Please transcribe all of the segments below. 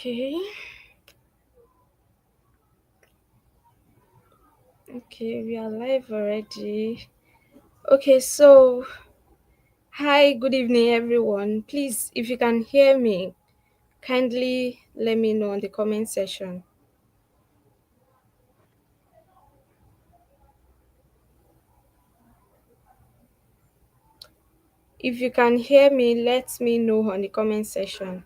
Okay, okay, we are live already. Okay, so hi, good evening, everyone. Please, if you can hear me, kindly let me know in the comment section. If you can hear me, let me know on the comment section.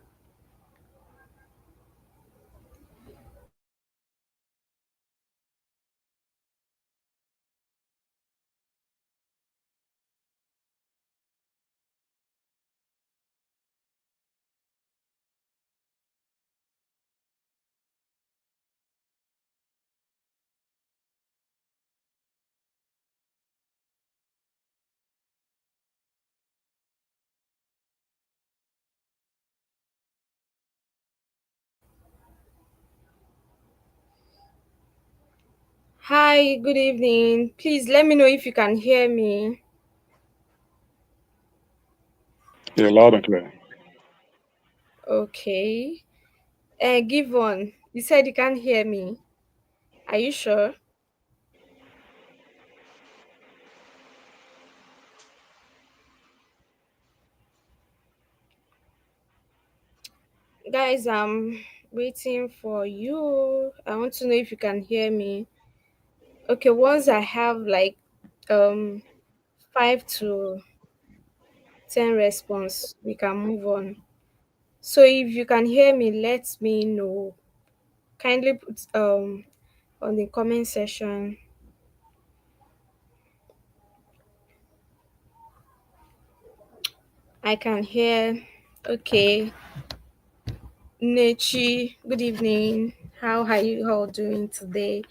Hi, good evening. Please let me know if you can hear me. Yeah, loud and clear. Okay. Give on. You said you can't hear me. Are you sure? Guys, I'm waiting for you. I want to know if you can hear me. Okay, once I have like um 5 to 10 response, we can move on. So if you can hear me, let me know. Kindly put on the comment section. I can hear. Okay, Nechi, good evening. How are you all doing today?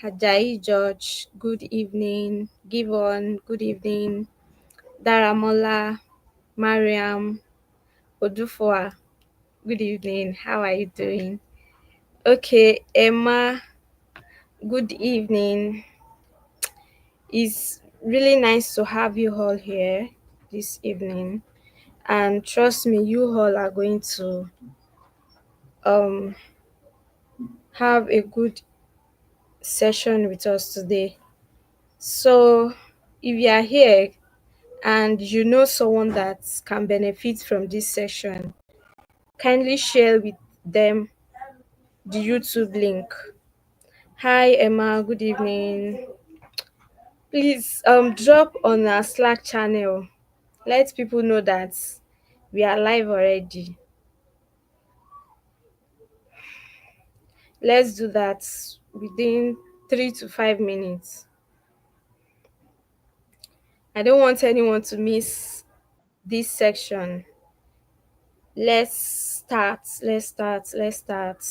Hajai George, good evening. Given, good evening. Daramola, Mariam, Odufoa, good evening. How are you doing? Okay, Emma, good evening. It's really nice to have you all here this evening. And trust me, you all are going to um have a good session with us today. So if you are here and you know someone that can benefit from this session, kindly share with them the YouTube link. Hi Emma, good evening. Please drop on our Slack channel. Let people know that we are live already. Let's do that within 3 to 5 minutes. I don't want anyone to miss this section. Let's start. Let's start. Let's start.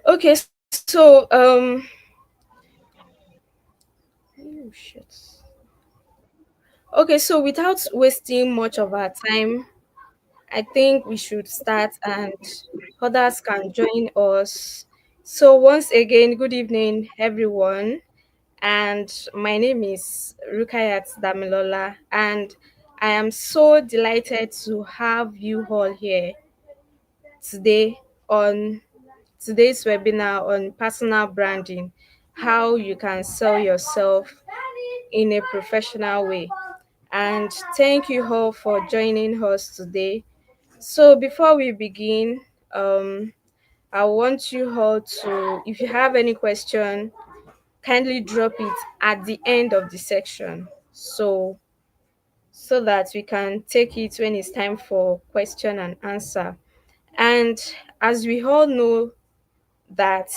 Okay, so oh shit. Okay, so without wasting much of our time, I think we should start and others can join us. So, once again, good evening, everyone. And my name is Rukayat Damilola, and I am so delighted to have you all here today on today's webinar on personal branding, how you can sell yourself in a professional way. And thank you all for joining us today. So before we begin, I want you all to, if you have any question, kindly drop it at the end of the section. So that we can take it when it's time for question and answer. And as we all know that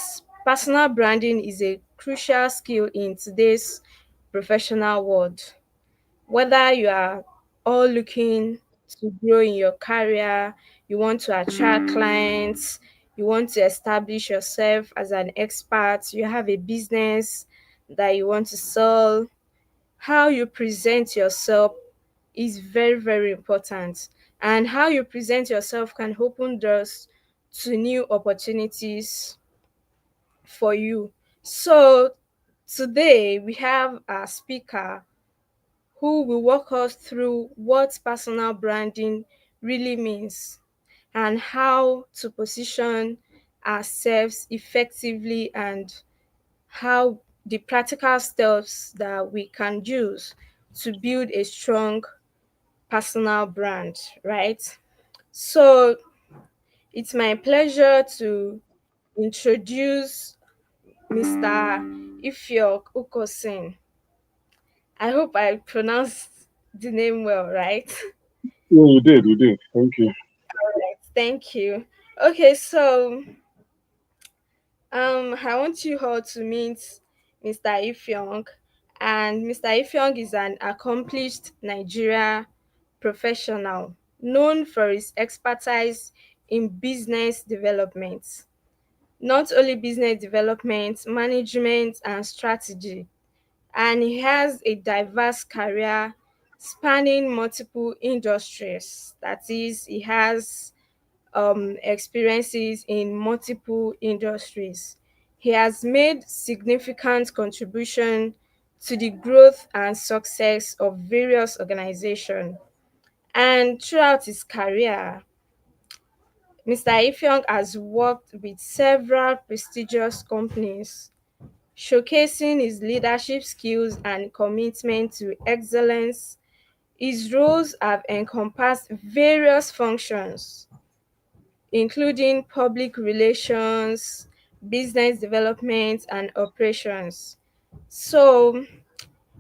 personal branding is a crucial skill in today's professional world. Whether you are all looking to grow in your career, you want to attract clients, you want to establish yourself as an expert, you have a business that you want to sell, how you present yourself is very, very important. And how you present yourself can open doors to new opportunities for you. So Today, we have our speaker who will walk us through what personal branding really means and how to position ourselves effectively, and how the practical steps that we can use to build a strong personal brand, right? So it's my pleasure to introduce Mr. Ifyok Ukosin. I hope I pronounced the name well, right? Yeah, you did. You did. Thank you. Thank you. Okay, so I want you all to meet Mr. Ifyong, and Mr. Ifyong is an accomplished Nigeria professional known for his expertise in business development. Not only business development, management, and strategy, and he has a diverse career spanning multiple industries. That is, he has experiences in multiple industries. He has made significant contribution to the growth and success of various organizations. And throughout his career, Mr. Ifyong has worked with several prestigious companies, showcasing his leadership skills and commitment to excellence. His roles have encompassed various functions, including public relations, business development, and operations. So,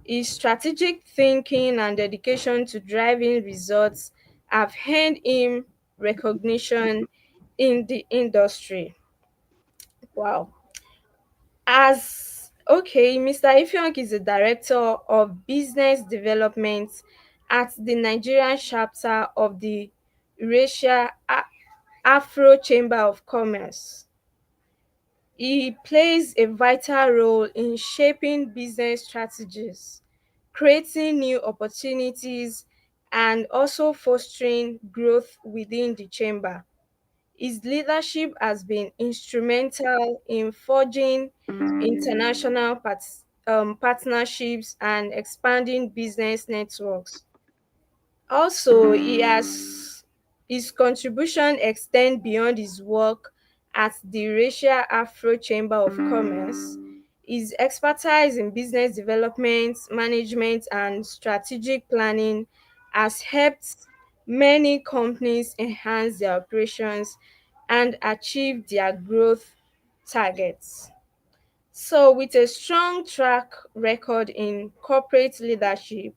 his strategic thinking and dedication to driving results have earned him recognition in the industry. Wow. Mr. Ifyong is the director of business development at the Nigerian chapter of the Eurasia Afro Chamber of Commerce. He plays a vital role in shaping business strategies, creating new opportunities, and also fostering growth within the chamber. His leadership has been instrumental in forging international partnerships and expanding business networks. Also, his contribution extend beyond his work at the Eurasia Afro Chamber of Commerce. His expertise in business development, management, and strategic planning has helped many companies enhance their operations and achieve their growth targets. So, with a strong track record in corporate leadership,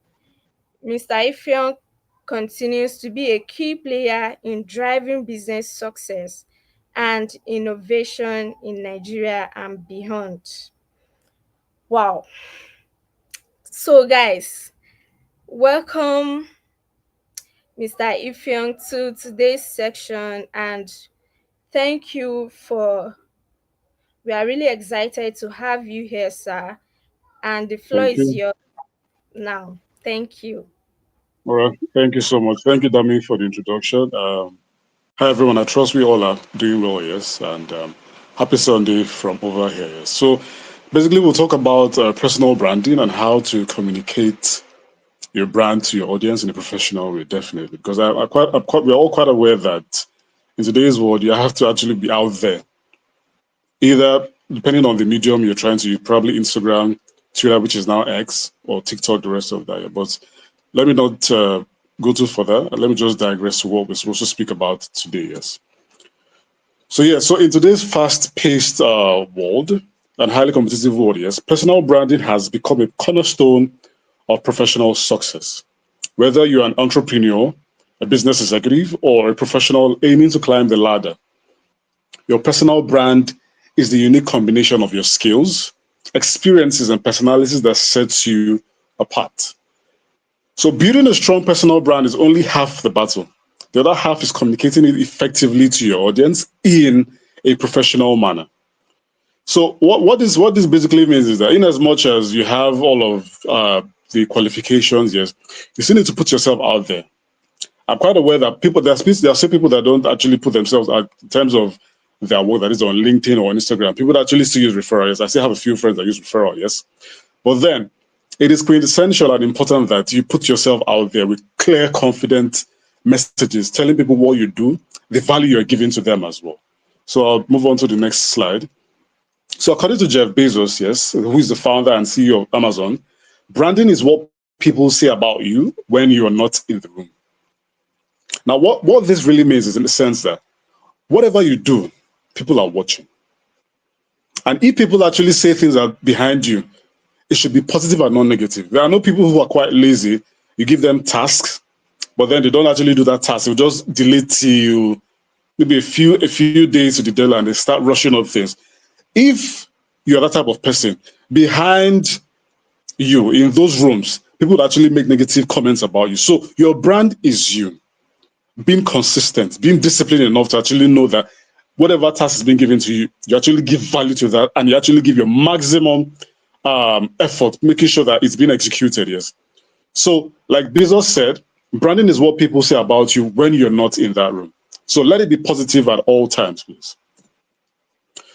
Mr. Ifeong continues to be a key player in driving business success and innovation in Nigeria and beyond. Wow. So, guys, welcome Mr. Ifeong to today's section, and thank you for. We are really excited to have you here, sir. And the floor Thank is you. yours now. Thank you. All right. Thank you so much. Thank you, Dami, for the introduction. Hi, everyone. I trust we all are doing well, yes. And happy Sunday from over here, yes. So basically, we'll talk about personal branding and how to communicate your brand to your audience in a professional way, definitely. Because we're all quite aware that in today's world, you have to actually be out there, either depending on the medium you're trying to use, probably Instagram, Twitter, which is now X, or TikTok, the rest of that. Yeah. But let me not go too further. Let me just digress to what we're supposed to speak about today. Yes. So yeah. So in today's fast-paced world and highly competitive world, yes, personal branding has become a cornerstone of professional success. Whether you're an entrepreneur, a business executive, or a professional aiming to climb the ladder, your personal brand is the unique combination of your skills, experiences, and personalities that sets you apart. So building a strong personal brand is only half the battle. The other half is communicating it effectively to your audience in a professional manner. So what this basically means is that in as much as you have all of the qualifications, yes, you still need to put yourself out there. I'm quite aware that there are still people that don't actually put themselves out in terms of their work that is on LinkedIn or on Instagram. People that actually still use referral. Yes, I still have a few friends that use referral. Yes, but then it is quintessential and important that you put yourself out there with clear, confident messages, telling people what you do, the value you're giving to them as well. So I'll move on to the next slide. So according to Jeff Bezos, yes, who is the founder and CEO of Amazon, branding is what people say about you when you're not in the room. Now, what this really means is in the sense that whatever you do, people are watching. And if people actually say things that are behind you, it should be positive and not negative. There are no people who are quite lazy. You give them tasks, but then they don't actually do that task. They'll just delay till maybe a few days to the deadline. They start rushing up things. If you're that type of person, behind you in those rooms, people actually make negative comments about you. So your brand is you. Being consistent, being disciplined enough to actually know that whatever task is being given to you, you actually give value to that, and you actually give your maximum effort, making sure that it's being executed. Yes. So, like Bezos said, branding is what people say about you when you're not in that room. So let it be positive at all times, please.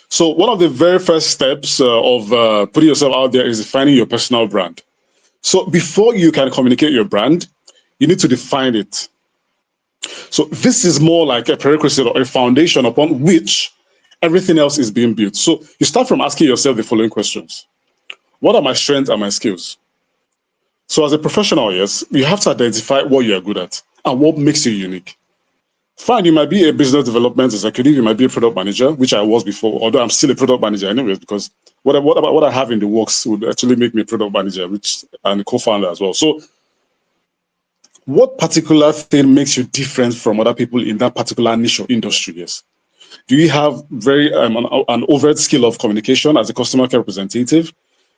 So one of the very first steps of putting yourself out there is defining your personal brand. So before you can communicate your brand, you need to define it. So this is more like a prerequisite or a foundation upon which everything else is being built. So you start from asking yourself the following questions. What are my strengths and my skills? So as a professional, yes, you have to identify what you are good at and what makes you unique. Fine, you might be a business development executive, you might be a product manager, which I was before, although I'm still a product manager anyways, because what I have in the works would actually make me a product manager, which and a co-founder as well. So what particular thing makes you different from other people in that particular niche or industry? Yes. Do you have very an overt skill of communication as a customer care representative?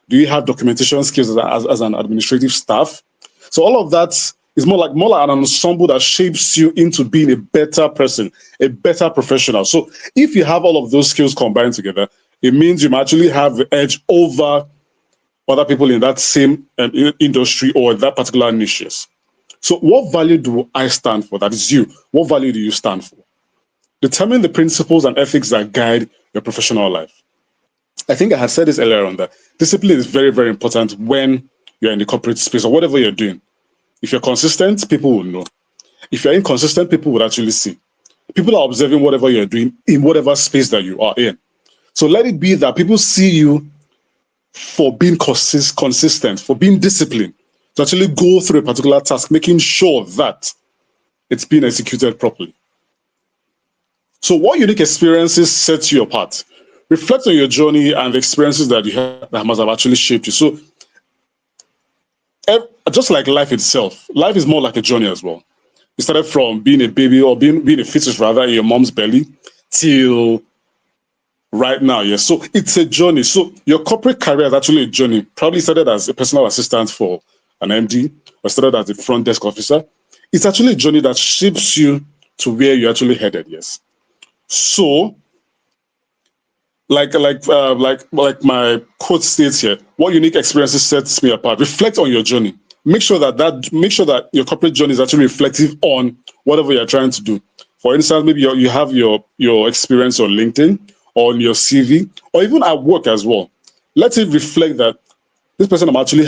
Do you have documentation skills as an administrative staff? So all of that is more like an ensemble that shapes you into being a better person, a better professional. So if you have all of those skills combined together, it means you actually have the edge over other people in that same industry or that particular niches. So what value do I stand for? That is you. What value do you stand for? Determine the principles and ethics that guide your professional life. I think I had said this earlier on that discipline is very, very important when you're in the corporate space or whatever you're doing. If you're consistent, people will know. If you're inconsistent, people will actually see. People are observing whatever you're doing in whatever space that you are in. So let it be that people see you for being consistent, for being disciplined, to actually go through a particular task, making sure that it's being executed properly. So what unique experiences set you apart? Reflect on your journey and the experiences that you have that must have actually shaped you. So just like life itself, life is more like a journey as well. You started from being a baby or being a fetus rather in your mom's belly till right now. Yes. So it's a journey. So your corporate career is actually a journey. Probably started as a personal assistant for an MD or started as a front desk officer. It's actually a journey that shapes you to where you're actually headed. Yes. So like my quote states here, what unique experiences sets me apart? Reflect on your journey. Make sure that your corporate journey is actually reflective on whatever you're trying to do. For instance, maybe you have your experience on LinkedIn or on your CV or even at work as well. Let it reflect that this person I'm actually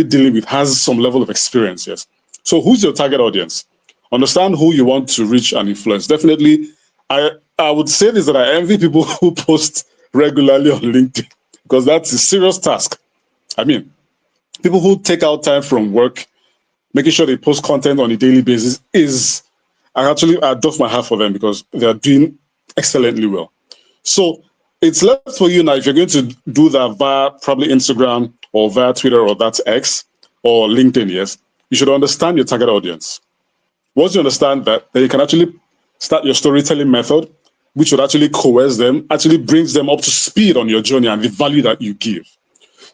dealing with has some level of experience. Yes. So who's your target audience? Understand who you want to reach and influence. Definitely, I would say this, that I envy people who post regularly on LinkedIn because that's a serious task. I mean, people who take out time from work, making sure they post content on a daily basis I doff my hat for them because they are doing excellently well. So it's left for you now if you're going to do that via probably Instagram or via Twitter or that's X or LinkedIn. Yes, you should understand your target audience. Once you understand that, then you can actually start your storytelling method, which would actually coerce them, actually brings them up to speed on your journey and the value that you give.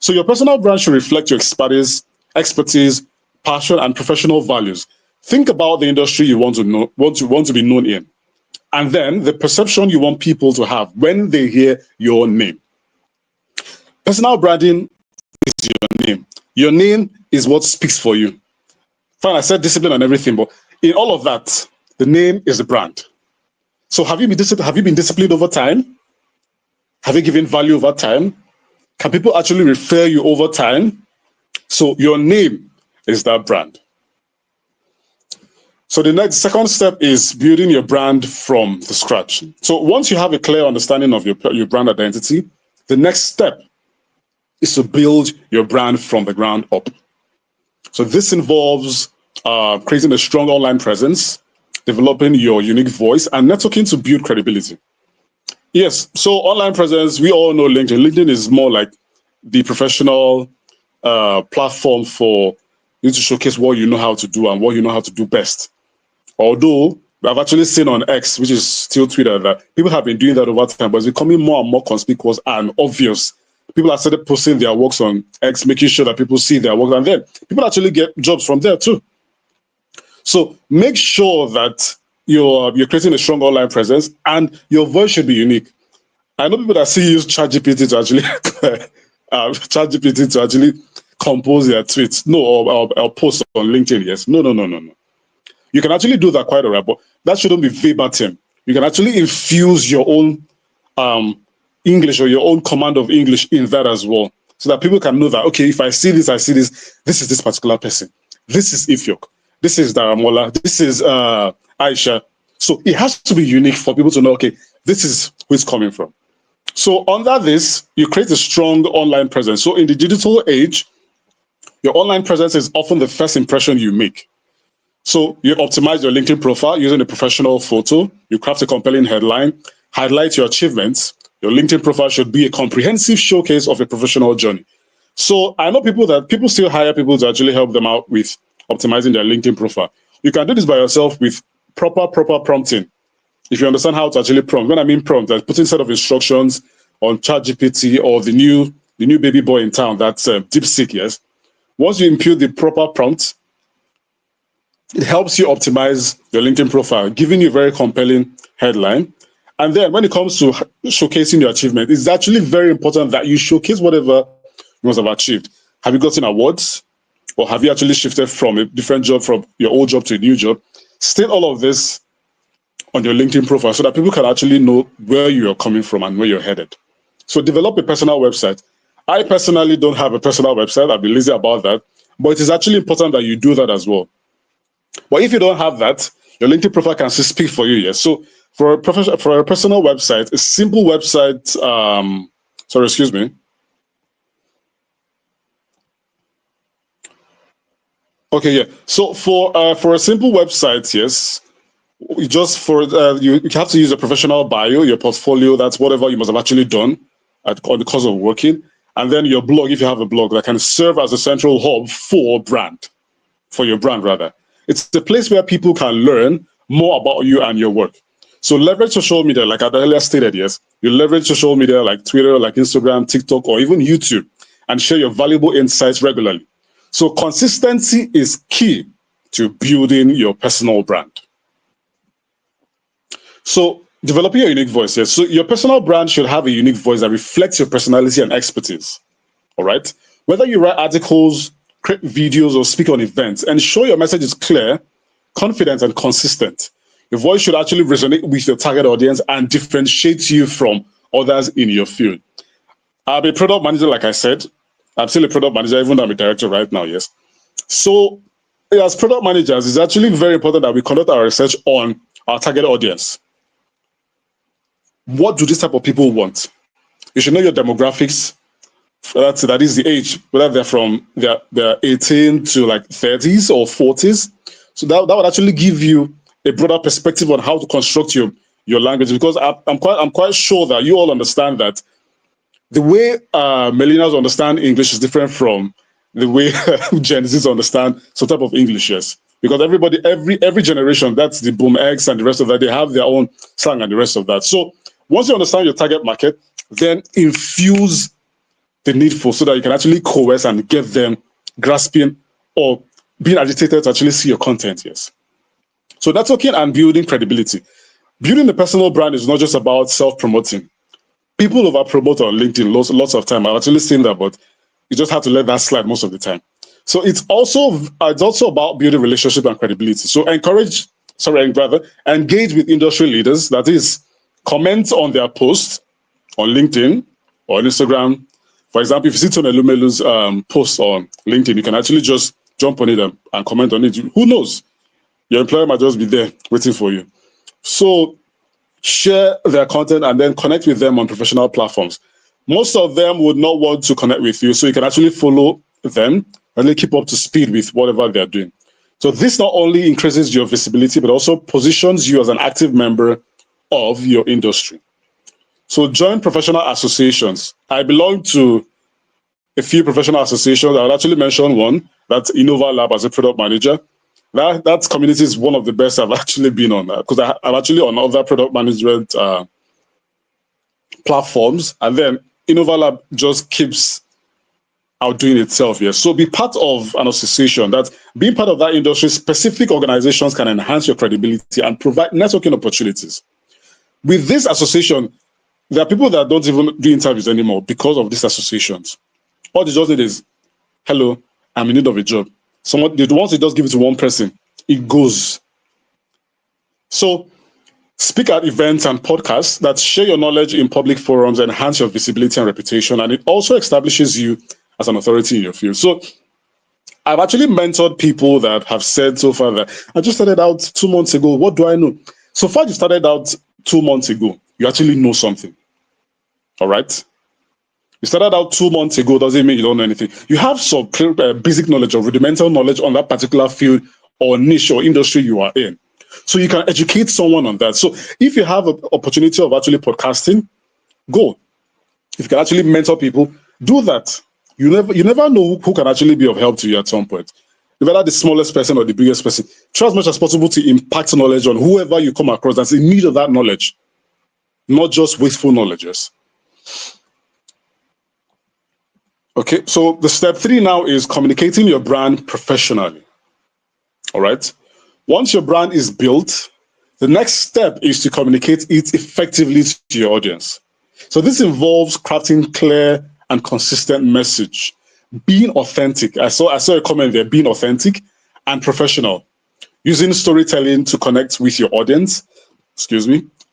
So your personal brand should reflect your expertise, passion, and professional values. Think about the industry you want to be known in, and then the perception you want people to have when they hear your name. Personal branding is your name. Your name is what speaks for you. Fine, I said discipline and everything, but in all of that, the name is the brand. So have you been disciplined over time? Have you given value over time? Can people actually refer you over time? So your name is that brand. So the next second step is building your brand from the scratch. So once you have a clear understanding of your brand identity, the next step is to build your brand from the ground up. So this involves creating a strong online presence, developing your unique voice, and networking to build credibility. Yes, so online presence, we all know LinkedIn. LinkedIn is more like the professional platform for you to showcase what you know how to do and what you know how to do best. Although I've actually seen on X, which is still Twitter, that people have been doing that over time, but it's becoming more and more conspicuous and obvious. People have started posting their works on X, making sure that people see their work, and then people actually get jobs from there too. So make sure that you're creating a strong online presence, and your voice should be unique. I know people that still use ChatGPT to actually ChatGPT to actually compose their tweets, no, or post on LinkedIn. Yes, no. You can actually do that quite alright, but that shouldn't be verbatim. You can actually infuse your own English or your own command of English in that as well, so that people can know that, okay, if I see this, I see this. This is this particular person. This is Ifyok. This is Daramola. This is Aisha. So it has to be unique for people to know, okay, this is who it's coming from. So under this, you create a strong online presence. So in the digital age, your online presence is often the first impression you make. So you optimize your LinkedIn profile using a professional photo. You craft a compelling headline, highlight your achievements. Your LinkedIn profile should be a comprehensive showcase of a professional journey. So I know people still hire people to actually help them out with optimizing their LinkedIn profile. You can do this by yourself with proper prompting. If you understand how to actually prompt, when I mean prompt, like putting set of instructions on ChatGPT or the new baby boy in town, that's DeepSeek. Yes, once you impute the proper prompt, it helps you optimize your LinkedIn profile, giving you a very compelling headline. And then when it comes to showcasing your achievement, it's actually very important that you showcase whatever you must have achieved. Have you gotten awards? Or have you actually shifted from a different job, from your old job to a new job? State all of this on your LinkedIn profile so that people can actually know where you are coming from and where you're headed. So develop a personal website. I personally don't have a personal website. I've been lazy about that. But it is actually important that you do that as well. But if you don't have that, your LinkedIn profile can still speak for you. Yes. So for a personal website, a simple website. Sorry, excuse me. Okay, yeah. So for a simple website, yes, just for you have to use a professional bio, your portfolio. That's whatever you must have actually done on the course of working, and then your blog, if you have a blog, that can serve as a central hub for your brand rather. It's the place where people can learn more about you and your work. So leverage social media, like I earlier stated. Yes, you leverage social media like Twitter, like Instagram, TikTok, or even YouTube, and share your valuable insights regularly. So consistency is key to building your personal brand. So developing a unique voice. Yes. So your personal brand should have a unique voice that reflects your personality and expertise. All right. Whether you write articles, create videos, or speak on events, ensure your message is clear, confident, and consistent. Your voice should actually resonate with your target audience and differentiate you from others in your field. I'm a product manager, like I said. I'm still a product manager, even though I'm a director right now. Yes. So as product managers, it's actually very important that we conduct our research on our target audience. What do this type of people want? You should know your demographics. That is the age, whether they're 18 to like 30s or 40s. So that would actually give you a broader perspective on how to construct your language. Because I'm quite sure that you all understand that the way millennials understand English is different from the way Gen Zs understand some type of English. Yes, because every generation, that's the Boom X and the rest of that, they have their own slang and the rest of that. So once you understand your target market, then infuse the needful so that you can actually coerce and get them grasping or being agitated to actually see your content. Yes. So networking and building credibility. Building a personal brand is not just about self-promoting. People over-promote on LinkedIn lots of time. I've actually seen that, but you just have to let that slide most of the time. So it's also about building relationship and credibility. So encourage engage with industry leaders. That is, comment on their posts on LinkedIn or on Instagram. For example, if you see Tony Elumelu's post on LinkedIn, you can actually just jump on it and comment on it. Who knows? Your employer might just be there waiting for you. So share their content and then connect with them on professional platforms. Most of them would not want to connect with you, so you can actually follow them and then keep up to speed with whatever they're doing. So this not only increases your visibility, but also positions you as an active member of your industry. So join professional associations. I belong to a few professional associations. I would actually mention one, that's Innova Lab as a product manager. That community is one of the best I've actually been on, because I'm actually on other product management platforms, and then Innova Lab just keeps outdoing itself. Yes, so be part of an association. That being part of that industry, specific organizations can enhance your credibility and provide networking opportunities. With this association, there are people that don't even do interviews anymore because of these associations. All they just need is, hello, I'm in need of a job. Once they just give it to one person, it goes. So speak at events and podcasts that share your knowledge in public forums, enhance your visibility and reputation, and it also establishes you as an authority in your field. So I've actually mentored people that have said so far that I just started out 2 months ago. What do I know? So far, you started out 2 months ago. You actually know something. All right? You started out 2 months ago, doesn't mean you don't know anything. You have some basic knowledge or rudimental knowledge on that particular field or niche or industry you are in. So you can educate someone on that. So if you have an opportunity of actually podcasting, go. If you can actually mentor people, do that. You never know who can actually be of help to you at some point. Whether the smallest person or the biggest person, try as much as possible to impact knowledge on whoever you come across that's in need of that knowledge, not just wasteful knowledges. Okay, so the step 3 now is communicating your brand professionally. All right. Once your brand is built, the next step is to communicate it effectively to your audience. So this involves crafting clear and consistent message, being authentic. I saw a comment there, being authentic and professional, using storytelling to connect with your audience,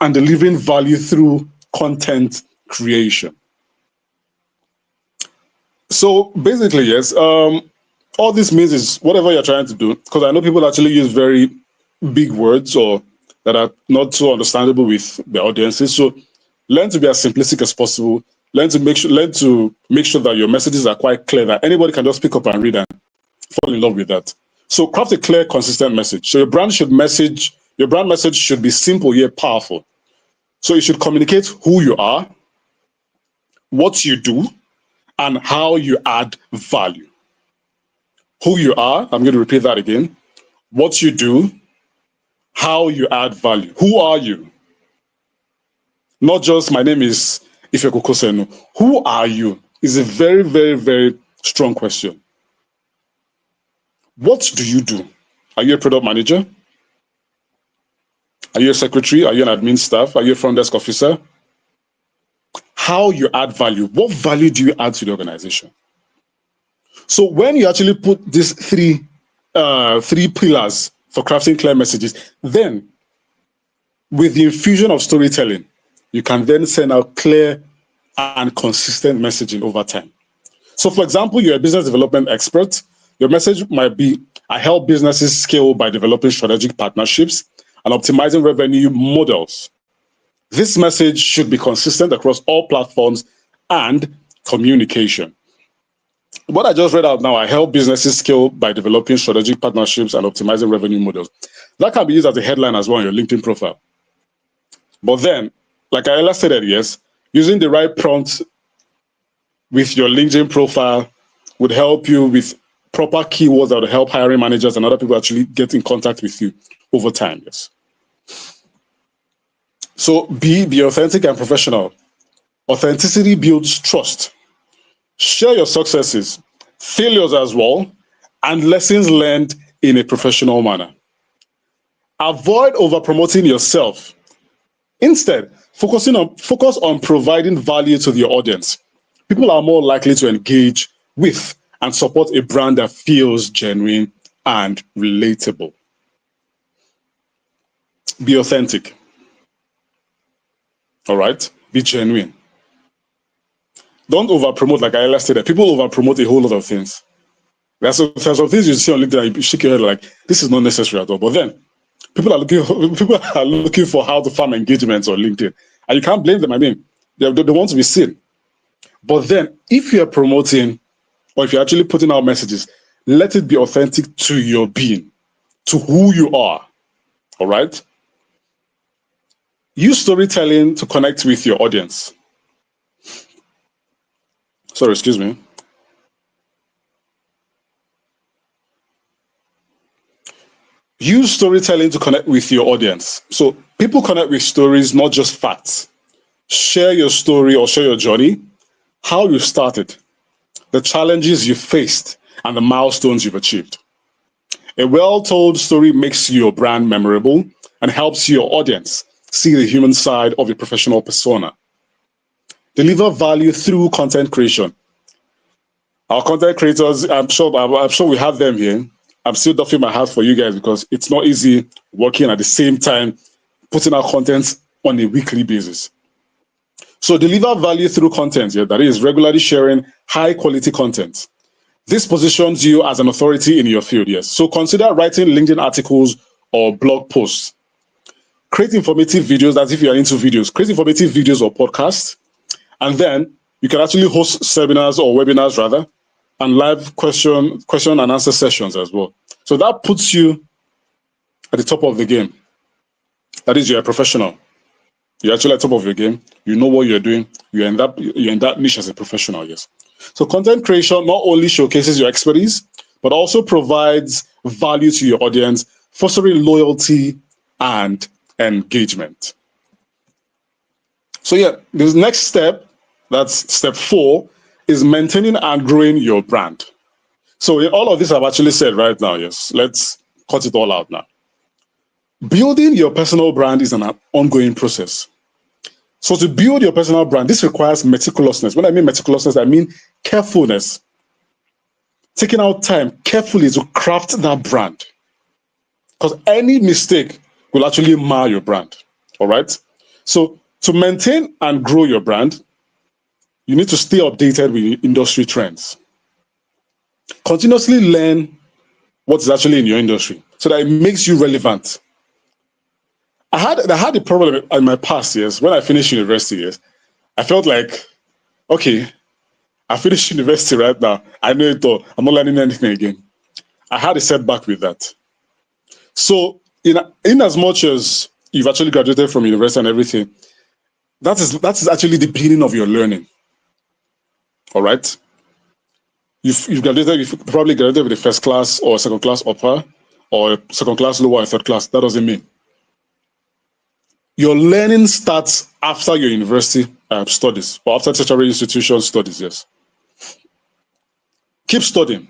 and delivering value through content creation. So basically, yes, all this means is whatever you're trying to do, because I know people actually use very big words or that are not so understandable with the audiences. So learn to be as simplistic as possible. Learn to make sure that your messages are quite clear, that anybody can just pick up and read and fall in love with that. So craft a clear, consistent message. So your brand message should be simple yet powerful. So it should communicate who you are, what you do, and how you add value. Who you are, I'm going to repeat that again. What you do, how you add value. Who are you? Not just my name is Ifeku Kosenu. Who are you? Is a very, very, very strong question. What do you do? Are you a product manager? Are you a secretary? Are you an admin staff? Are you a front desk officer? How you add value. What value do you add to the organization? So when you actually put these three pillars for crafting clear messages, then with the infusion of storytelling, you can then send out clear and consistent messaging over time. So for example, you're a business development expert. Your message might be, I help businesses scale by developing strategic partnerships and optimizing revenue models. This message should be consistent across all platforms and communication. What I just read out now, I help businesses scale by developing strategic partnerships and optimizing revenue models. That can be used as a headline as well on your LinkedIn profile. But then, like I earlier stated, yes, using the right prompts with your LinkedIn profile would help you with proper keywords that would help hiring managers and other people actually get in contact with you over time. Yes. So be authentic and professional. Authenticity builds trust. Share your successes, failures as well, and lessons learned in a professional manner. Avoid over promoting yourself. Instead, focus on providing value to the audience. People are more likely to engage with and support a brand that feels genuine and relatable. be authentic. All right? Be genuine. Don't over promote, like I said. People over promote a whole lot of things. There's some things you see on LinkedIn and you shake your head like, this is not necessary at all. But then people are looking for how to farm engagements on LinkedIn. And you can't blame them. I mean, they want to be seen. But then if you're promoting or if you're actually putting out messages, let it be authentic to your being, to who you are. All right? Use storytelling to connect with your audience. Sorry, excuse me. Use storytelling to connect with your audience. So people connect with stories, not just facts. Share your story or share your journey, how you started, the challenges you faced, and the milestones you've achieved. A well-told story makes your brand memorable and helps your audience see the human side of your professional persona. Deliver value through content creation. Our content creators, I'm sure we have them here. I'm still duffing my hat for you guys because it's not easy working at the same time, putting out content on a weekly basis. So deliver value through content, yeah, that is regularly sharing high quality content. This positions you as an authority in your field, yes. So consider writing LinkedIn articles or blog posts. Create informative videos, that's if you are into videos. Create informative videos or podcasts. And then you can actually host seminars or webinars rather, and live question and answer sessions as well. So that puts you at the top of the game. That is, you're a professional. You're actually at the top of your game. You know what you're doing. You're in that niche as a professional, yes. So content creation not only showcases your expertise, but also provides value to your audience, fostering loyalty and engagement. So yeah, this next step, that's step 4, is maintaining and growing your brand. So in all of this I've actually said right now, yes, let's cut it all out now. Building your personal brand is an ongoing process. So to build your personal brand, this requires meticulousness. When I mean meticulousness, I mean carefulness. Taking out time carefully to craft that brand. Because any mistake will actually mar your brand. All right? So to maintain and grow your brand, you need to stay updated with industry trends. Continuously learn what is actually in your industry so that it makes you relevant. I had a problem in my past years. When I finished university years, I felt like, okay, I finished university right now. I know it all. I'm not learning anything again. I had a setback with that. So in as much as you've actually graduated from university and everything, that is actually the beginning of your learning. All right? You've probably graduated with a first class or second class upper or second class lower or third class. That doesn't mean. Your learning starts after your university studies or after tertiary institution studies, yes. Keep studying.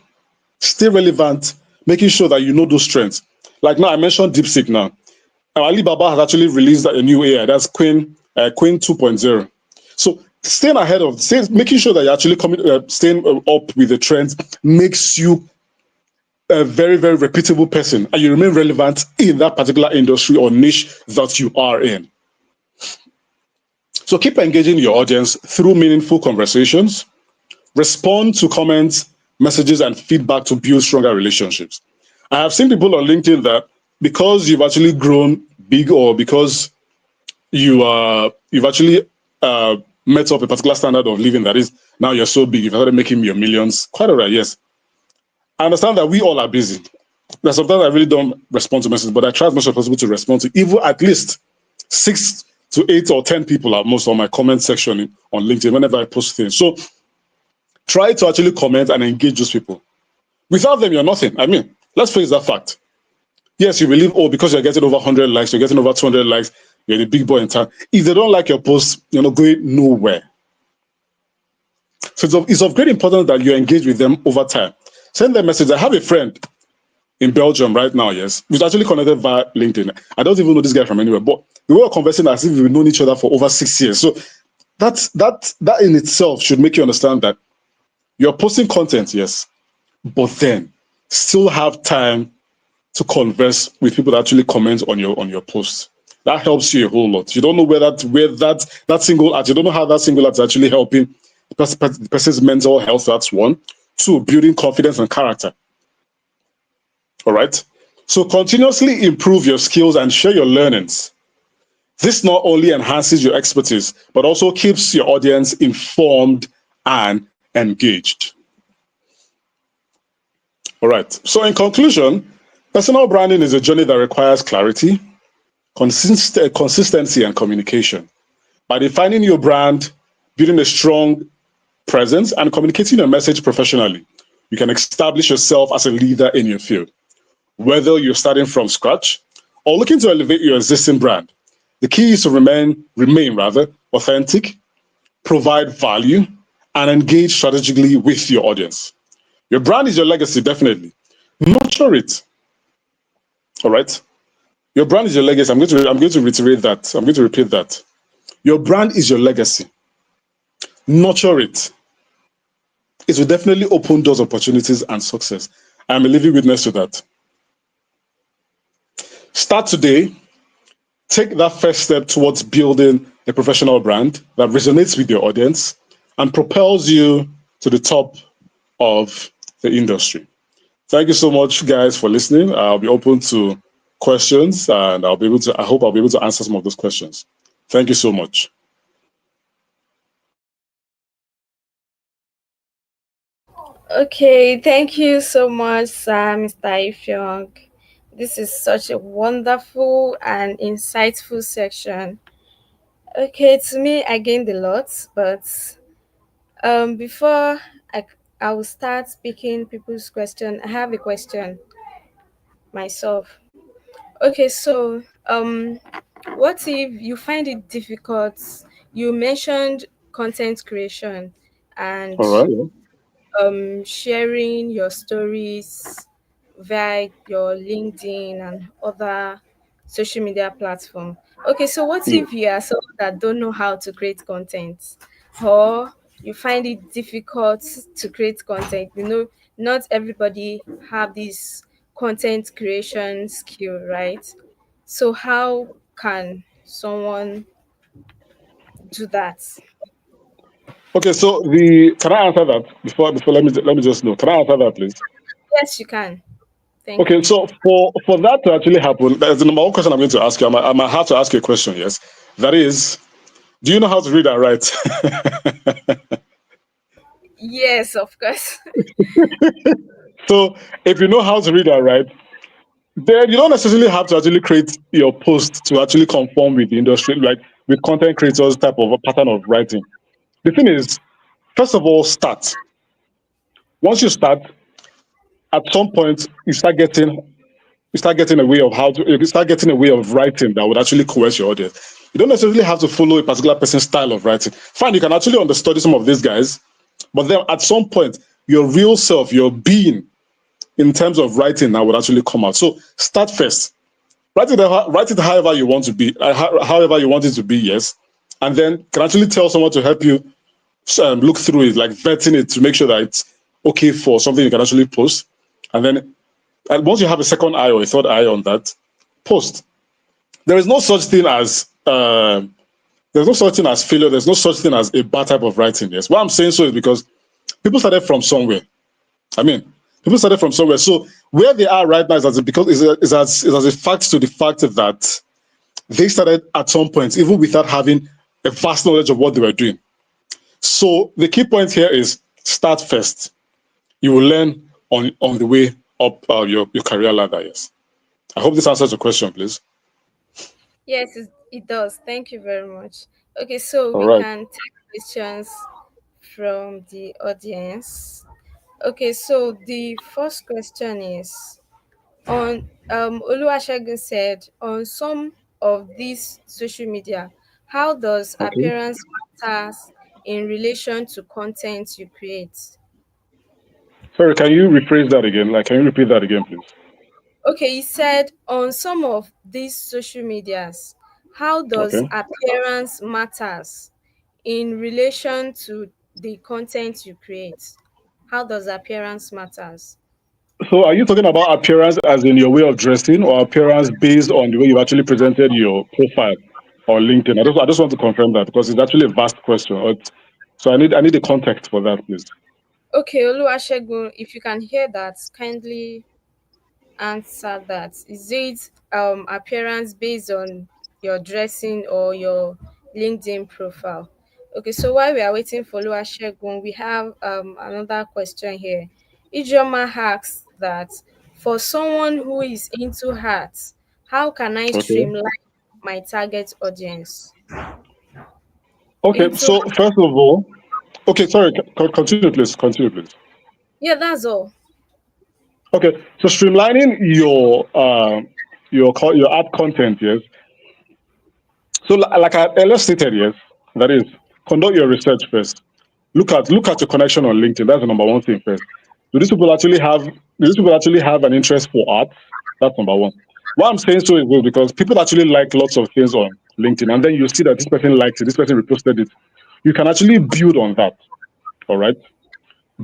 Stay relevant, making sure that you know those trends. Like now, I mentioned DeepSeek now. Alibaba has actually released a new AI, that's Queen 2.0. So making sure that you're actually staying up with the trends makes you a very, very reputable person and you remain relevant in that particular industry or niche that you are in. So keep engaging your audience through meaningful conversations, respond to comments, messages, and feedback to build stronger relationships. I have seen people on LinkedIn that because you've actually grown big or because you've actually met up a particular standard of living, that is, now you're so big, you've started making your millions. Quite all right, yes. I understand that we all are busy. That sometimes I really don't respond to messages, but I try as much as possible to respond to even at least 6 to 8 or 10 people at most on my comment section on LinkedIn whenever I post things. So try to actually comment and engage those people. Without them, you're nothing. I mean, let's face that fact. Yes, you believe, because you're getting over 100 likes, you're getting over 200 likes, you're the big boy in town. If they don't like your post, you're not going nowhere. So it's of great importance that you engage with them over time. Send them a message. I have a friend in Belgium right now, yes, who's actually connected via LinkedIn. I don't even know this guy from anywhere, but we were conversing as if we've known each other for over 6 years. So that in itself should make you understand that you're posting content, yes, but then still have time to converse with people that actually comment on your posts. That helps you a whole lot. You don't know where that single act, you don't know how that single act is actually helping the person's mental health. That's one. Two, building confidence and character. All right. So continuously improve your skills and share your learnings. This not only enhances your expertise, but also keeps your audience informed and engaged. All right. So, in conclusion, personal branding is a journey that requires clarity, consistency, and communication. By defining your brand, building a strong presence, and communicating your message professionally, you can establish yourself as a leader in your field. Whether you're starting from scratch or looking to elevate your existing brand, the key is to remain rather authentic, provide value, and engage strategically with your audience. Your brand is your legacy, definitely. Nurture it. All right. Your brand is your legacy. I'm going to reiterate that. I'm going to repeat that. Your brand is your legacy. Nurture it. It will definitely open doors, opportunities, and success. I'm a living witness to that. Start today. Take that first step towards building a professional brand that resonates with your audience and propels you to the top of the industry. Thank you so much, guys, for listening. I'll be open to questions, and I hope I'll be able to answer some of those questions. Thank you so much. Okay, thank you so much, Mr. Ifyong. This is such a wonderful and insightful section. Okay, to me, I gained a lot, but before I, I will start picking people's question, I have a question myself. Okay, so what if you find it difficult? You mentioned content creation and All right. sharing your stories via your LinkedIn and other social media platform. Okay, so what Yeah. if you are someone that don't know how to create content, or you find it difficult to create content? Not everybody have this content creation skill, right? So how can someone do that? Okay. So the can I answer that before let me just know. Can I answer that, please? Yes, you can. Thank Okay. you. So for that to actually happen, there's the number one question I'm going to ask you. I might have to ask you a question. Yes. That is, do you know how to read and write? Yes, of course. So if you know how to read and write, then you don't necessarily have to actually create your post to actually conform with the industry, like with content creators type of a pattern of writing. The thing is, first of all, start. Once you start, at some point you start getting a way of how to you start getting a way of writing that would actually coerce your audience. You don't necessarily have to follow a particular person's style of writing. Fine, you can actually understudy some of these guys, but then at some point, your real self, your being in terms of writing that would actually come out. So start first. Write it however you want to be, however you want it to be, yes. And then can actually tell someone to help you look through it, like vetting it to make sure that it's okay for something you can actually post. And then once you have a second eye or a third eye on that, post. There is no such thing as there's no such thing as failure. There's no such thing as a bad type of writing. Yes. Why I'm saying so is because people started from somewhere. I mean, people started from somewhere. So where they are right now is as a fact to the fact that they started at some point, even without having a vast knowledge of what they were doing. So the key point here is start first. You will learn on the way up your career ladder. Yes. I hope this answers your question, please. Yes, it does. Thank you very much. Okay, so All we right. can take questions from the audience. Okay, so the first question is on Oluwasegun said on some of these social media, how does Okay. appearance matters in relation to content you create? Sorry, can you rephrase that again? Like, can you repeat that again, please? Okay, he said on some of these social medias, how does Okay. appearance matters in relation to the content you create? How does appearance matters? So are you talking about appearance as in your way of dressing, or appearance based on the way you actually presented your profile or LinkedIn? I just want to confirm that because it's actually a vast question. So I need the context for that, please. Okay, Oluwasegun, if you can hear that, kindly answer that. Is it appearance based on your dressing or your LinkedIn profile? Okay, so while we are waiting for Oluwasegun, we have another question here. Ijoma asks that for someone who is into art, how can I Okay. streamline my target audience? Okay. Into So first of all, okay. Sorry. Continue, please. Continue, please. Yeah, that's all. Okay. So streamlining your app content, yes. So like I earlier stated, yes, that is conduct your research first. Look at your connection on LinkedIn. That's the number one thing first. Do these people actually have an interest for art? That's number one. Why I'm saying so is this because people actually like lots of things on LinkedIn, and then you see that this person likes it, this person reposted it. You can actually build on that. All right,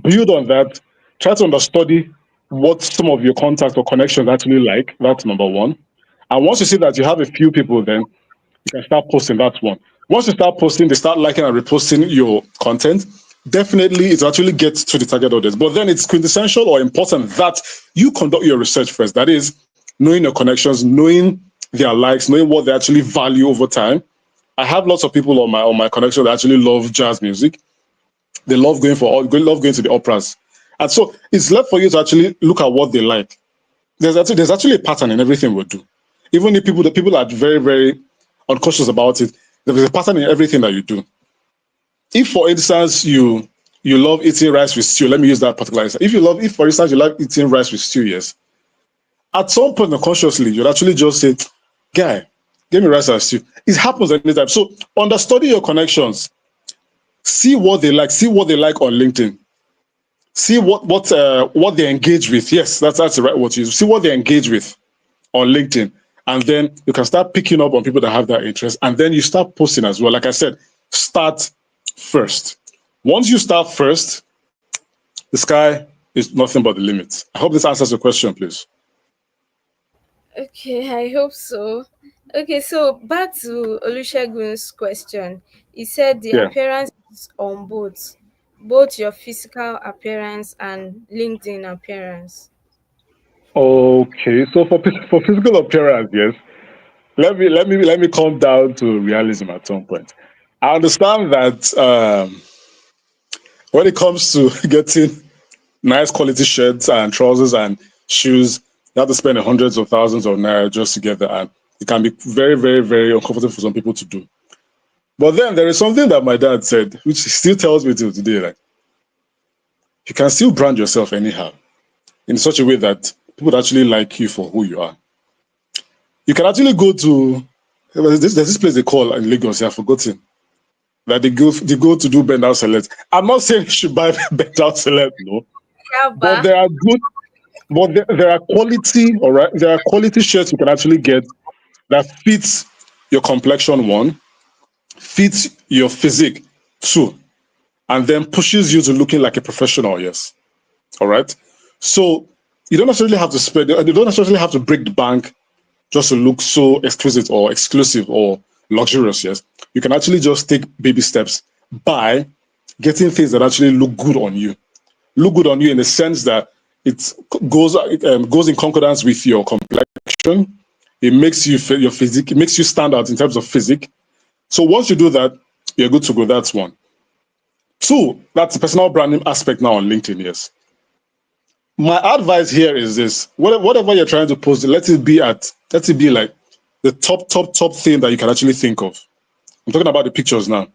build on that. Try to understudy what some of your contacts or connections actually like. That's number one. And once you see that you have a few people, then you can start posting. That's one. Once you start posting, they start liking and reposting your content. Definitely, it actually gets to the target audience. But then it's quintessential or important that you conduct your research first. That is, knowing your connections, knowing their likes, knowing what they actually value over time. I have lots of people on my connection that actually love jazz music. They love going to the operas, and so it's left for you to actually look at what they like. There's actually a pattern in everything we do. Even if the people are very very unconscious about it, there is a pattern in everything that you do. If, for instance, you love eating rice with stew, let me use that particular example. If for instance you like eating rice with stew, yes, at some point unconsciously you'd actually just say, "Guy, give me rice and stew." It happens anytime. So understudy your connections, see what they like on LinkedIn, see what they engage with. Yes, that's the right word to use. See what they engage with on LinkedIn, and then you can start picking up on people that have that interest, and then you start posting as well. Like I said, start first. Once you start first, the sky is nothing but the limit. I hope this answers your question, please. Okay, I hope so. Okay, so back to Olusegun's question. He said the Yeah. appearance is on both your physical appearance and LinkedIn appearance. Okay. So for physical appearance, yes. Let me come down to realism at some point. I understand that when it comes to getting nice quality shirts and trousers and shoes, you have to spend hundreds of thousands of naira just to get that, and it can be very, very, very uncomfortable for some people to do. But then there is something that my dad said, which he still tells me till today, like you can still brand yourself anyhow in such a way that people actually like you for who you are. You can actually go to there's this place they call in Lagos, I've forgotten, that they go to do bend out select. I'm not saying you should buy bend out select, no, but Yaba. there are good, but there are quality, all right. There are quality shirts you can actually get that fits your complexion, one, fits your physique, two, and then pushes you to looking like a professional. Yes, all right. So you don't necessarily have to spend. You don't necessarily have to break the bank just to look so exquisite or exclusive or luxurious. Yes, you can actually just take baby steps by getting things that actually look good on you in the sense that it goes in concordance with your complexion. It makes your physique, it makes you stand out in terms of physique. So once you do that, you're good to go. That's one. Two, that's the personal branding aspect now on LinkedIn. Yes. My advice here is this: whatever you're trying to post, let it be like the top thing that you can actually think of. I'm talking about the pictures now.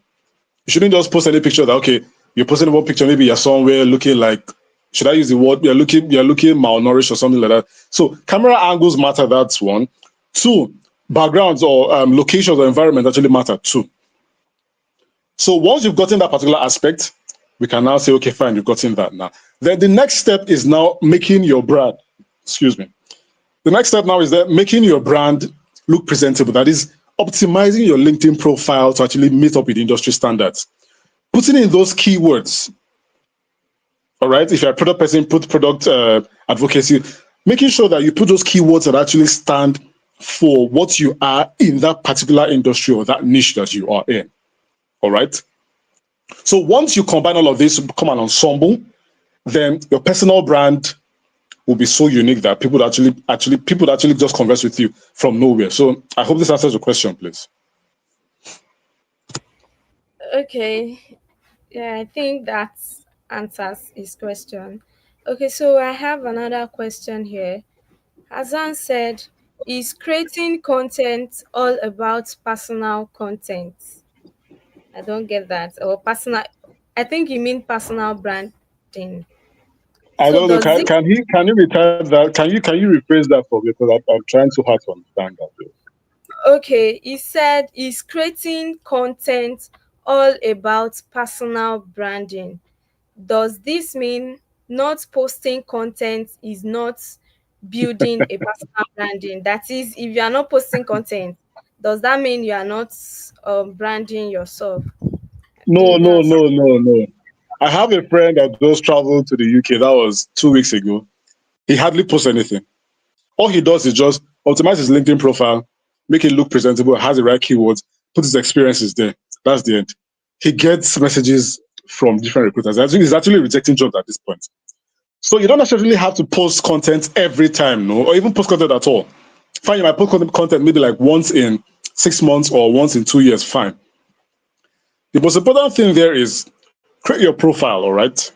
You shouldn't just post any picture that, okay, you're posting one picture, maybe you're somewhere looking like, should I use the word, you're looking malnourished or something like that. So camera angles matter, that's one. Two, backgrounds or locations or environment actually matter too. So once you've gotten that particular aspect, we can now say, okay, fine, you've gotten that now. Then the next step is now making your brand, excuse me. The next step now is that making your brand look presentable. That is optimizing your LinkedIn profile to actually meet up with industry standards. Putting in those keywords All right. If you're a product person, put product advocacy, making sure that you put those keywords that actually stand for what you are in that particular industry or that niche that you are in. All right. So once you combine all of this to become an ensemble, then your personal brand will be so unique that people actually just converse with you from nowhere. So I hope this answers your question, please. Okay. Yeah, I think that answers his question. Okay, so I have another question here. Hassan said, is creating content all about personal content? I don't get that. Or personal, I think you mean personal branding. I So don't know. does it, Can you return that? Can you rephrase that for me? Because I'm trying so hard to understand that. okay, he said, is creating content all about personal branding? Does this mean not posting content is not building a personal branding? That is, if you are not posting content, does that mean you are not branding yourself? I No, think no, that's no, no, no. I have a friend that just traveled to the UK. That was 2 weeks ago. He hardly posts anything. All he does is just optimize his LinkedIn profile, make it look presentable, has the right keywords, put his experiences there. That's the end. He gets messages from different recruiters. I think he's actually rejecting jobs at this point. So you don't necessarily have to post content every time, no, or even post content at all. Fine, you might post content maybe like once in 6 months or once in 2 years. Fine. The most important thing there is create your profile, all right?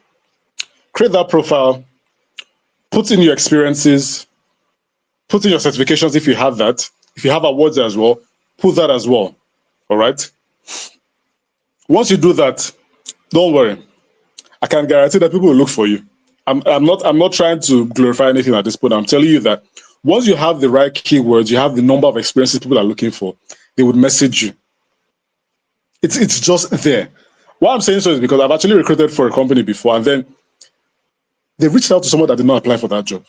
Create that profile, put in your experiences, put in your certifications if you have that. If you have awards as well, put that as well, all right? Once you do that, don't worry. I can guarantee that people will look for you. I'm not trying to glorify anything at this point. I'm telling you that once you have the right keywords, you have the number of experiences people are looking for, they would message you. It's just there. Why I'm saying so is because I've actually recruited for a company before, and then they reached out to someone that did not apply for that job.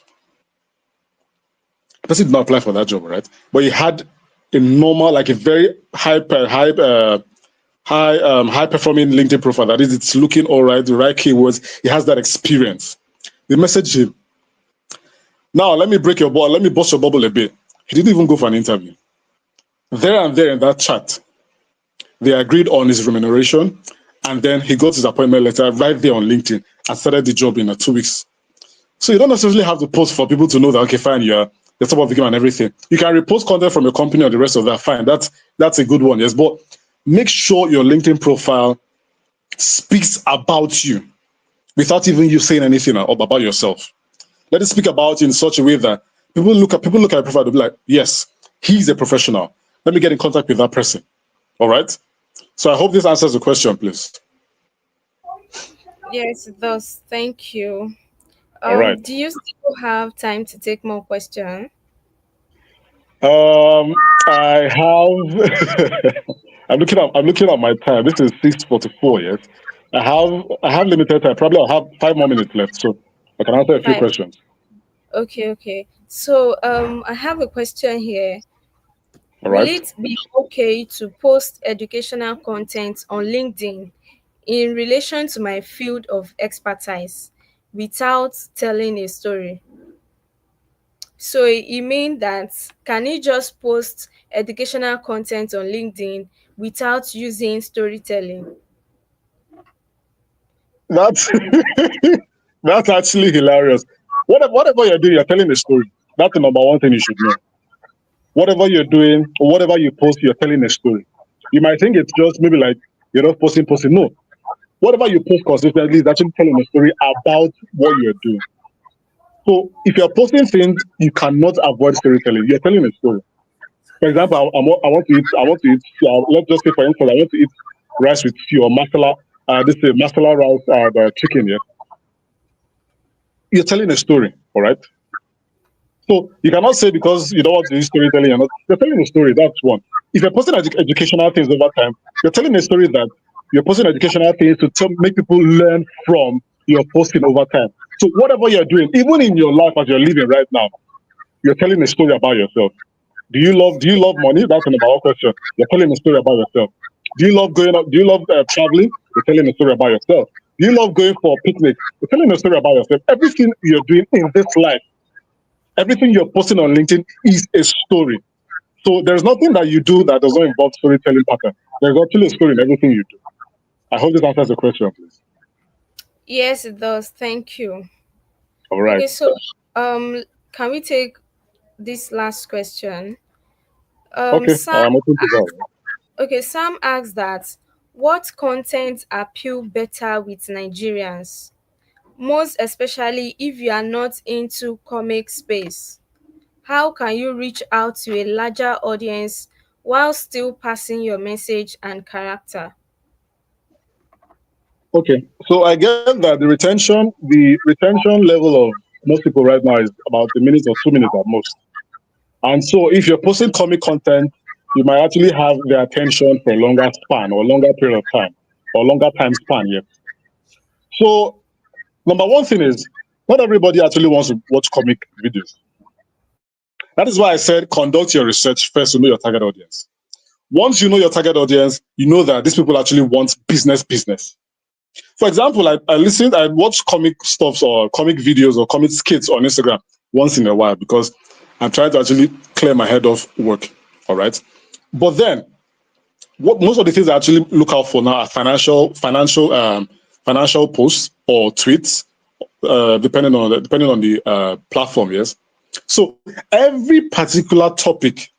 The person did not apply for that job, right? But he had a normal, like a very high performing LinkedIn profile. That is, it's looking all right, the right keywords. He has that experience. They messaged him. Now let me break your ball. Let me bust your bubble a bit. He didn't even go for an interview. There and there in that chat, they agreed on his remuneration, and then he got his appointment letter right there on LinkedIn and started the job in 2 weeks. So you don't necessarily have to post for people to know that, okay, fine, you're the top of the game and everything. You can repost content from your company or the rest of that. Fine, that's a good one, yes. But make sure your LinkedIn profile speaks about you without even you saying anything about yourself. Let it speak about you in such a way that people look at your profile, they'll be like, yes, he's a professional. Let me get in contact with that person. All right. So I hope this answers the question, please. yes, it does. Thank you. All right. Do you still have time to take more questions? I have. I'm looking at my time. This is 6:44. Yes, I have limited time. Probably I'll have 5 more minutes left, so I can answer a few Five. questions. Okay, okay. So I have a question here. All Will right. it be okay to post educational content on LinkedIn in relation to my field of expertise without telling a story? So it means that can you just post educational content on LinkedIn without using storytelling? That's that's actually hilarious. Whatever you're doing, you're telling a story. That's the number one thing you should know. Whatever you're doing or whatever you post, you're telling a story. You might think it's just maybe like you're not posting. No, whatever you post consistently is actually telling a story about what you're doing. So if you're posting things, you cannot avoid storytelling. You're telling a story. For example, I want to eat. Let's just say, for instance, I want to eat rice with stew or masala. This is masala rice, the chicken. Yeah, you're telling a story. All right. So you cannot say because you don't want to use storytelling, you're telling a story. That's one. If you're posting educational things over time, you're telling a story that you're posting educational things to make people learn from your posting over time. So whatever you're doing, even in your life as you're living right now, you're telling a story about yourself. Do you love money? That's the number one question. You're telling a story about yourself. Do you love going up? Do you love traveling? You're telling a story about yourself. Do you love going for a picnic? You're telling a story about yourself. Everything you're doing in this life, everything you're posting on LinkedIn is a story. So there's nothing that you do that does not involve storytelling pattern. There's actually a story in everything you do. I hope this answers the question, please. Yes, it does. Thank you. All right. Okay, so can we take this last question? Okay. Sam. I'm open to that. Okay, Sam asks that what content appeal better with Nigerians, most especially if you are not into comic space. How can you reach out to a larger audience while still passing your message and character? Okay. So I get that the retention level of most people right now is about a minute or 2 minutes at most. And so if you're posting comic content, you might actually have their attention for a longer span or longer period of time or longer time span, yes. So number one thing is not everybody actually wants to watch comic videos. That is why I said conduct your research first to know your target audience. Once you know your target audience, you know that these people actually want business. For example, I watch comic stuffs or comic videos or comic skits on Instagram once in a while because I'm trying to actually clear my head off work. All right. But then what most of the things I actually look out for now are financial posts or tweets, depending on the platform. Yes. So every particular topic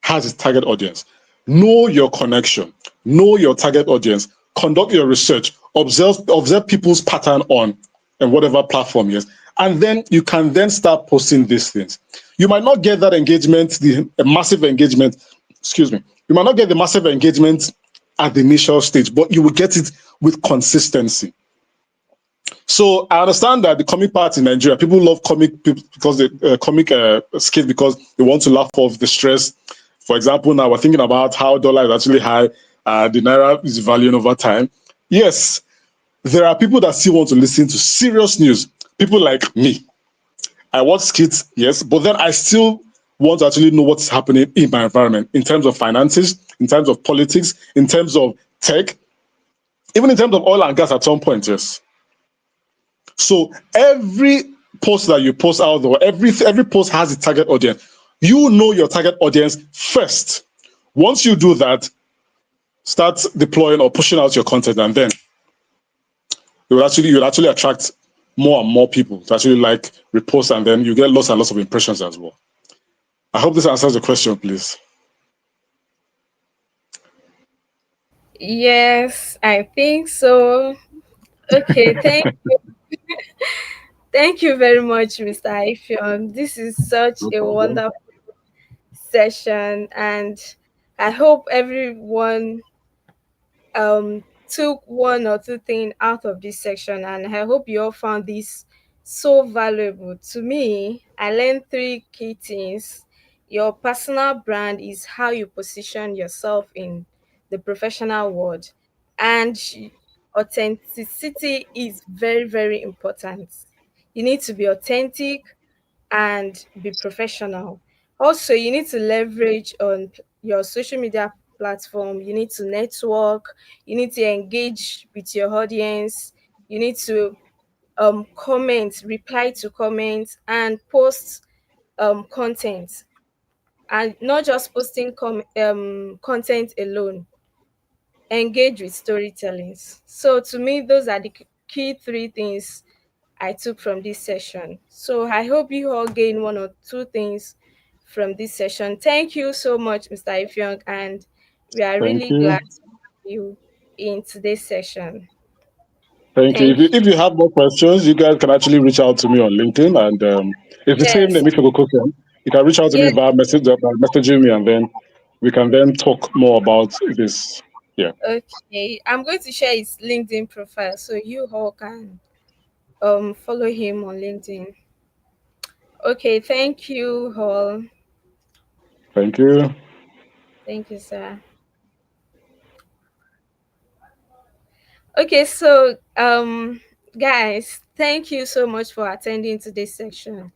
has its target audience. Know your connection, know your target audience, conduct your research, observe people's pattern on and whatever platform, yes. And then you can then start posting these things. You might not get that engagement, the massive engagement, excuse me. You might not get the massive engagement at the initial stage, but you will get it with consistency. So I understand that the comic part in Nigeria, people love comic because they comic skit because they want to laugh off the stress. For example, now we're thinking about how dollar is actually high, the naira is valuing over time. Yes, there are people that still want to listen to serious news. People like me, I watch skits, yes, but then I still want to actually know what's happening in my environment in terms of finances, in terms of politics, in terms of tech, even in terms of oil and gas at some point, yes. So every post that you post out there, every post has a target audience. You know your target audience first. Once you do that, start deploying or pushing out your content, and then you'll actually attract more and more people to actually like repost, and then you get lots and lots of impressions as well. I hope this answers the question, please. Yes, I think so. Okay, thank you very much, Mr. Ifion. This is such No a problem. wonderful session, and I hope everyone took one or two things out of this section, and I hope you all found this so valuable. To me, I learned three key things. Your personal brand is how you position yourself in the professional world, and authenticity is very, very important. You need to be authentic and be professional. Also, you need to leverage on your social media platform. You need to network. You need to engage with your audience. You need to comment, reply to comments, and post content. And not just posting content alone. Engage with storytelling. So to me, those are the key three things I took from this session. So I hope you all gain one or two things from this session. Thank you so much, Mr. Ifyong, and we are Thank really you. glad to have you in today's session. Thank you. If you Thank you. if you have more questions, you guys can actually reach out to me on LinkedIn, and it's the same Yes, name, Ifeanyi Kokosen. You can reach out to me yes, via messaging me, and then we can then talk more about this. Yeah. okay. I'm going to share his LinkedIn profile so you all can follow him on LinkedIn. Okay, thank you all. Thank you. Thank you, sir. Okay, so guys, thank you so much for attending today's section.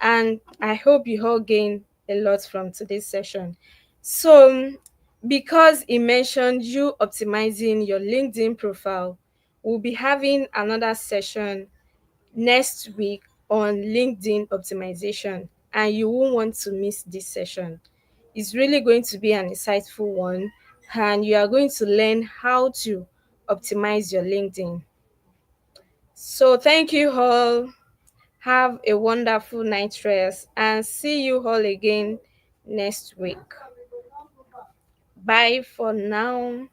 And I hope you all gain a lot from today's session. So because he mentioned you optimizing your LinkedIn profile, we'll be having another session next week on LinkedIn optimization, and you won't want to miss this session. It's really going to be an insightful one, and you are going to learn how to optimize your LinkedIn. So, thank you all. Have a wonderful night rest and see you all again next week. Bye for now.